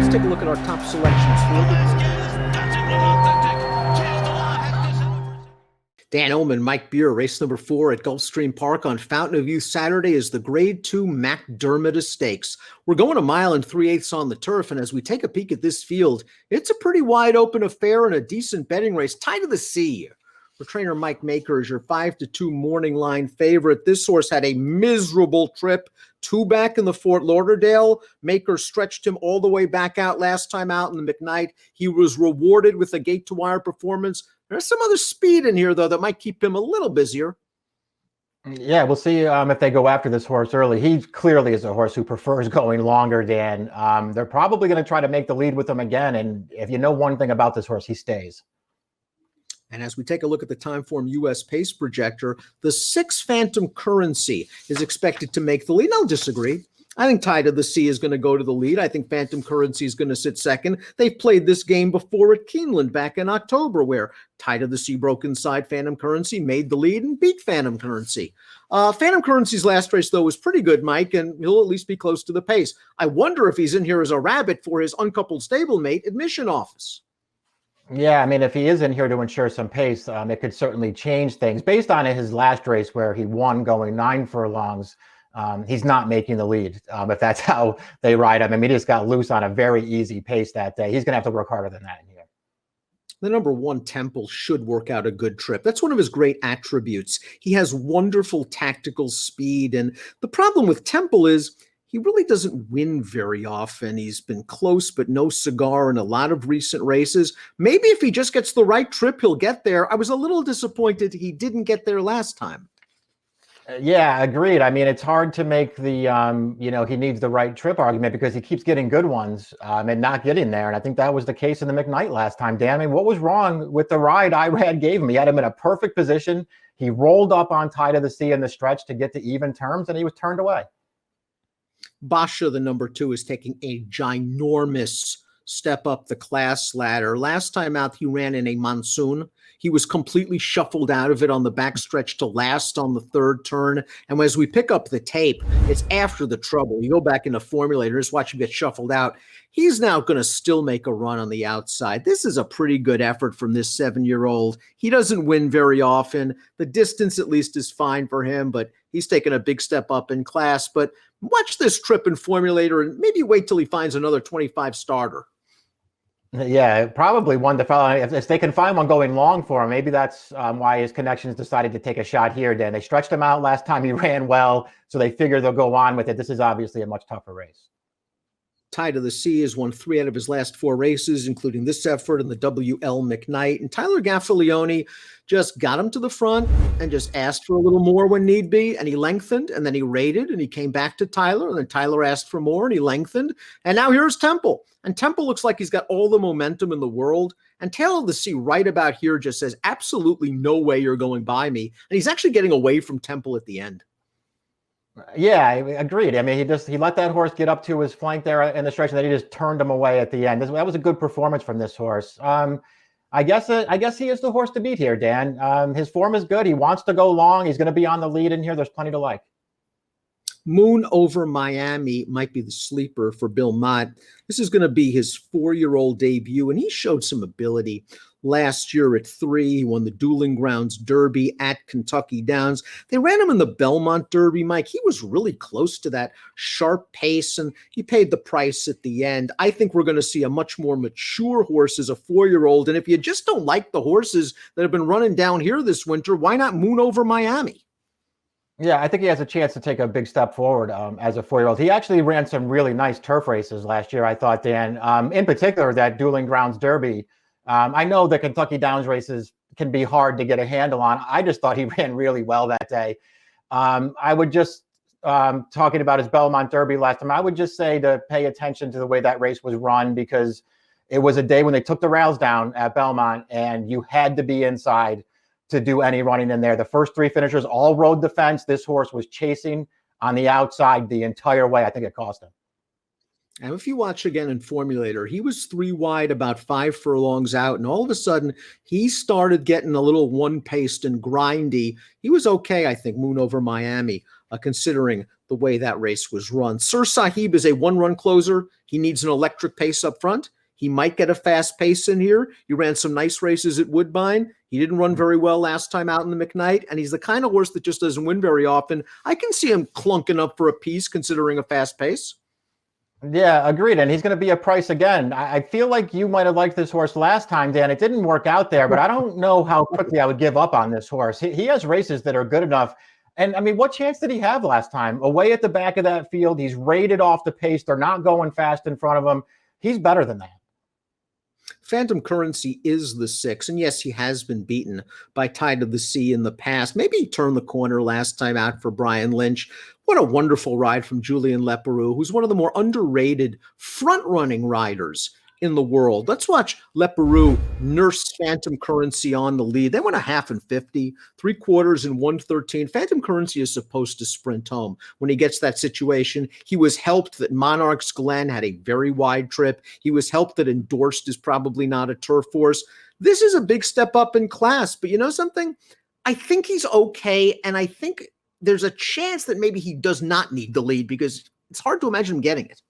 let's take a look at our top selections for Dan Illman, Mike Beer, race number 4 at Gulfstream Park on Fountain of Youth Saturday is the Grade 2 Mac Diarmida Stakes. We're going 1 3/8 miles on the turf, and as we take a peek at this field, it's a pretty wide open affair and a decent betting race. Tie to the sea. For trainer Mike Maker is your 5-2 morning line favorite. This horse had a miserable trip. 2 back in the Fort Lauderdale. Maker stretched him all the way back out last time out in the McKnight. He was rewarded with a gate-to-wire performance. There's some other speed in here, though, that might keep him a little busier. Yeah, we'll see if they go after this horse early. He clearly is a horse who prefers going longer, Dan. They're probably going to try to make the lead with him again. And if you know one thing about this horse, he stays. And as we take a look at the Timeform U.S. pace projector, the 6 Phantom Currency is expected to make the lead. I'll disagree. I think Tie to the Sea is going to go to the lead. I think Phantom Currency is going to sit second. They've played this game before at Keeneland back in October, where Tie to the Sea broke inside Phantom Currency, made the lead, and beat Phantom Currency. Phantom Currency's last race, though, was pretty good, Mike, and he'll at least be close to the pace. I wonder if he's in here as a rabbit for his uncoupled stablemate admission office. Yeah, I mean, if he is in here to ensure some pace, it could certainly change things. Based on his last race where he won going 9 furlongs, he's not making the lead if that's how they ride him. I mean, he just got loose on a very easy pace that day. He's going to have to work harder than that in here. The number 1 Temple should work out a good trip. That's one of his great attributes. He has wonderful tactical speed. And the problem with Temple is he really doesn't win very often. He's been close, but no cigar in a lot of recent races. Maybe if he just gets the right trip, he'll get there. I was a little disappointed he didn't get there last time. Yeah, agreed. I mean, it's hard to make the, he needs the right trip argument because he keeps getting good ones and not getting there. And I think that was the case in the McKnight last time. Dan, I mean, what was wrong with the ride Irad gave him? He had him in a perfect position. He rolled up on Tie to the Sea in the stretch to get to even terms, and he was turned away. Basha, the number 2, is taking a ginormous step up the class ladder. Last time out, he ran in a monsoon. He was completely shuffled out of it on the backstretch to last on the 3rd turn. And as we pick up the tape, it's after the trouble. You go back into Formulator, just watch him get shuffled out. He's now going to still make a run on the outside. This is a pretty good effort from this 7-year-old. He doesn't win very often. The distance at least is fine for him, but he's taken a big step up in class. But watch this trip in Formulator and maybe wait till he finds another 25 starter. Yeah, probably one to follow. If they can find one going long for him, maybe that's why his connections decided to take a shot here, Dan. They stretched him out last time he ran well, so they figure they'll go on with it. This is obviously a much tougher race. Tie to the Sea has won 3 out of his last 4 races, including this effort in the WL McKnight. And Tyler Gaffalione just got him to the front and just asked for a little more when need be. And he lengthened, and then he rated, and he came back to Tyler. And then Tyler asked for more, and he lengthened. And now here's Temple. And Temple looks like he's got all the momentum in the world. And Tail of the Sea right about here just says, absolutely no way you're going by me. And he's actually getting away from Temple at the end. Yeah, I agreed. I mean, he let that horse get up to his flank there in the stretch, and then he just turned him away at the end. That was a good performance from this horse. I guess he is the horse to beat here, Dan. His form is good. He wants to go long. He's going to be on the lead in here. There's plenty to like. Moon Over Miami might be the sleeper for Bill Mott. This is going to be his 4-year-old debut, and he showed some ability last year at 3. He won the Dueling Grounds Derby at Kentucky Downs. They ran him in the Belmont Derby, Mike. He was really close to that sharp pace, and he paid the price at the end. I think we're going to see a much more mature horse as a 4-year-old, and if you just don't like the horses that have been running down here this winter, why not Moon Over Miami? Yeah, I think he has a chance to take a big step forward as a 4-year-old. He actually ran some really nice turf races last year, I thought, Dan. In particular, that Dueling Grounds Derby. I know the Kentucky Downs races can be hard to get a handle on. I just thought he ran really well that day. I would just, talking about his Belmont Derby last time, I would just say to pay attention to the way that race was run, because it was a day when they took the rails down at Belmont and you had to be inside to do any running in there. The first 3 finishers all rode the fence. This horse was chasing on the outside the entire way. I think it cost him. And if you watch again in Formulator, he was 3 wide, about 5 furlongs out, and all of a sudden he started getting a little one-paced and grindy. He was okay, I think, Moon over Miami, considering the way that race was run. Sir Sahib is a one-run closer. He needs an electric pace up front. He might get a fast pace in here. He ran some nice races at Woodbine. He didn't run very well last time out in the McKnight, and he's the kind of horse that just doesn't win very often. I can see him clunking up for a piece considering a fast pace. Yeah, agreed. And he's going to be a price again. I feel like you might have liked this horse last time, Dan. It didn't work out there, but I don't know how quickly I would give up on this horse. He has races that are good enough. And I mean, what chance did he have last time? Away at the back of that field, he's rated off the pace. They're not going fast in front of him. He's better than that. Phantom Currency is the 6, and yes, he has been beaten by Tide of the Sea in the past. Maybe he turned the corner last time out for Brian Lynch. What a wonderful ride from Julian Leparoux, who's one of the more underrated front-running riders in the world. Let's watch Leparoux nurse Phantom Currency on the lead. They went a half and 50, 3/4 and 113. Phantom Currency is supposed to sprint home when he gets that situation. He was helped that Monarch's Glen had a very wide trip. He was helped that Endorsed is probably not a turf horse. This is a big step up in class, but you know something? I think he's okay, and I think there's a chance that maybe he does not need the lead because it's hard to imagine him getting it.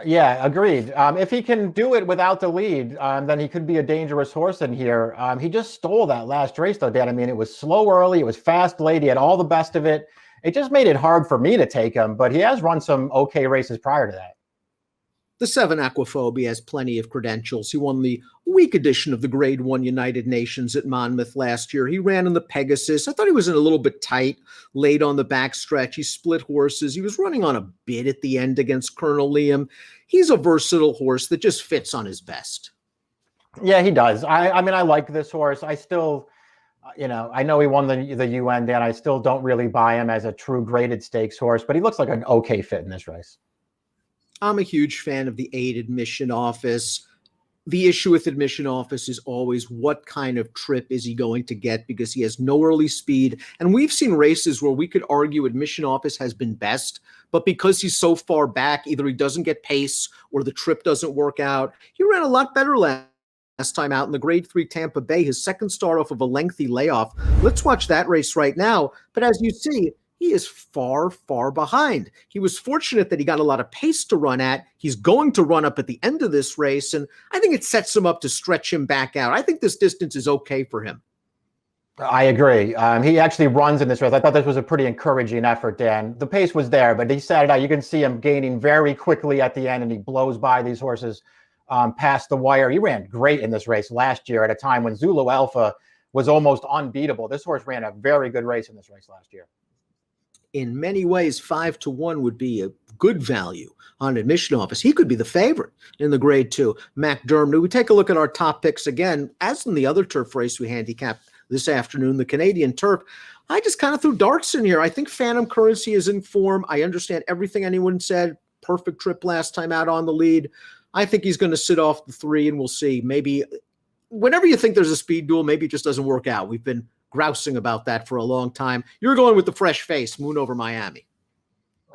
Yeah, agreed. If he can do it without the lead, then he could be a dangerous horse in here. He just stole that last race, though, Dan. I mean, it was slow early. It was fast late. He had all the best of it. It just made it hard for me to take him, but he has run some okay races prior to that. The 7 Aquaphobia has plenty of credentials. He won the week edition of the Grade 1 United Nations at Monmouth last year. He ran in the Pegasus. I thought he was in a little bit tight late on the backstretch. He split horses. He was running on a bit at the end against Colonel Liam. He's a versatile horse that just fits on his best. Yeah, he does. I mean, I like this horse. I still, I know he won the UN, Dan. I still don't really buy him as a true graded stakes horse, but he looks like an okay fit in this race. I'm a huge fan of the 8 admission office. The issue with admission office is always what kind of trip is he going to get because he has no early speed. And we've seen races where we could argue admission office has been best, but because he's so far back, either he doesn't get pace or the trip doesn't work out. He ran a lot better last time out in the Grade 3 Tampa Bay, his second start off of a lengthy layoff. Let's watch that race right now. But as you see, he is far, far behind. He was fortunate that he got a lot of pace to run at. He's going to run up at the end of this race, and I think it sets him up to stretch him back out. I think this distance is okay for him. I agree. He actually runs in this race. I thought this was a pretty encouraging effort, Dan. The pace was there, but he sat it out. You can see him gaining very quickly at the end, and he blows by these horses past the wire. He ran great in this race last year at a time when Zulu Alpha was almost unbeatable. This horse ran a very good race in this race last year. In many ways, 5-1 would be a good value on admission office. He could be the favorite in the Grade 2. Mac Diarmida. We take a look at our top picks again, as in the other turf race we handicapped this afternoon, the Canadian turf. I just kind of threw darts in here. I think Phantom Currency is in form. I understand everything anyone said. Perfect trip last time out on the lead. I think he's going to sit off the 3, and we'll see. Maybe whenever you think there's a speed duel, maybe it just doesn't work out. We've been grousing about that for a long time. You're going with the fresh face, Moon over Miami.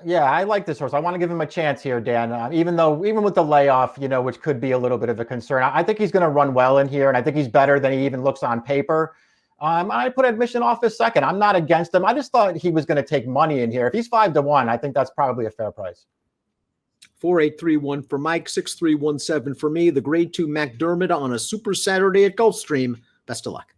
Yeah, I like this horse. I want to give him a chance here, Dan. Even with the layoff, which could be a little bit of a concern, I think he's going to run well in here, and I think he's better than he even looks on paper. I put admission office second. I'm not against him. I just thought he was going to take money in here. If he's 5-1, I think that's probably a fair price. 4831 for Mike, 6317 for me. The Grade 2 Mac Diarmida on a Super Saturday at Gulfstream. Best of luck.